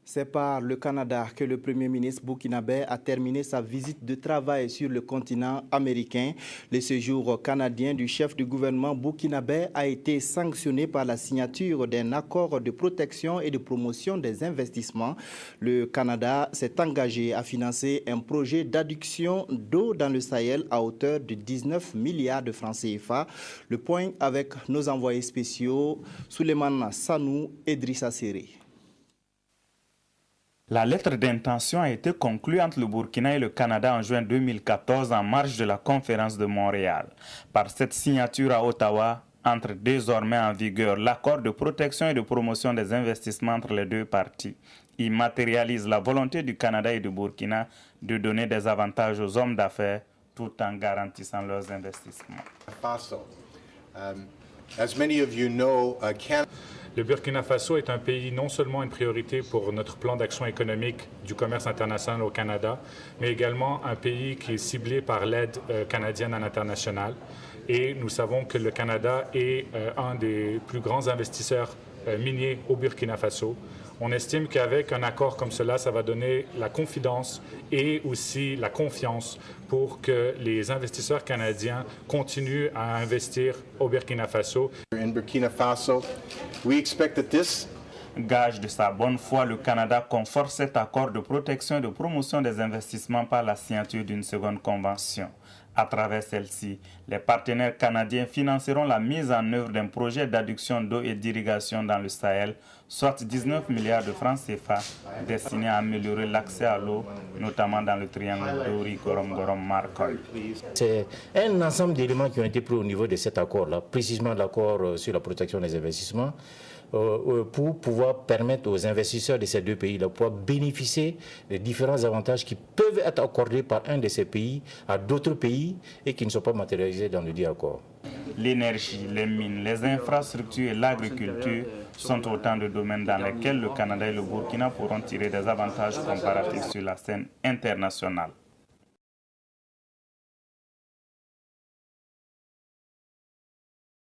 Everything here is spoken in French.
C'est par le Canada que le Premier ministre burkinabé a terminé sa visite de travail sur le continent américain. Le séjour canadien du chef du gouvernement burkinabé a été sanctionné par la signature d'un accord de protection et de promotion des investissements. Le Canada s'est engagé à financer un projet d'adduction d'eau dans le Sahel à hauteur de 19 milliards de francs CFA. Le point avec nos envoyés spéciaux, Souleymane Sanou et Drissa Serré. La lettre d'intention a été conclue entre le Burkina et le Canada en juin 2014 en marge de la conférence de Montréal. Par cette signature à Ottawa, entre désormais en vigueur l'accord de protection et de promotion des investissements entre les deux parties. Il matérialise la volonté du Canada et du Burkina de donner des avantages aux hommes d'affaires tout en garantissant leurs investissements. Le Burkina Faso est un pays non seulement une priorité pour notre plan d'action économique du commerce international au Canada, mais également un pays qui est ciblé par l'aide canadienne à l'international. Et nous savons que le Canada est un des plus grands investisseurs miniers au Burkina Faso. On estime qu'avec un accord comme cela, ça va donner la confidence et aussi la confiance pour que les investisseurs canadiens continuent à investir au Burkina Faso. Gage de sa bonne foi, le Canada conforte cet accord de protection et de promotion des investissements par la signature d'une seconde convention. À travers celle-ci, les partenaires canadiens financeront la mise en œuvre d'un projet d'adduction d'eau et d'irrigation dans le Sahel, soit 19 milliards de francs CFA, destinés à améliorer l'accès à l'eau, notamment dans le triangle Dori-Gorom-Gorom-Marcoy. C'est un ensemble d'éléments qui ont été pris au niveau de cet accord-là, précisément l'accord sur la protection des investissements, pour pouvoir permettre aux investisseurs de ces deux pays-là de pouvoir bénéficier des différents avantages qui peuvent être accordés par un de ces pays à d'autres pays et qui ne sont pas matérialisés dans le dit accord. L'énergie, les mines, les infrastructures et l'agriculture sont autant de domaines dans lesquels le Canada et le Burkina pourront tirer des avantages comparatifs sur la scène internationale.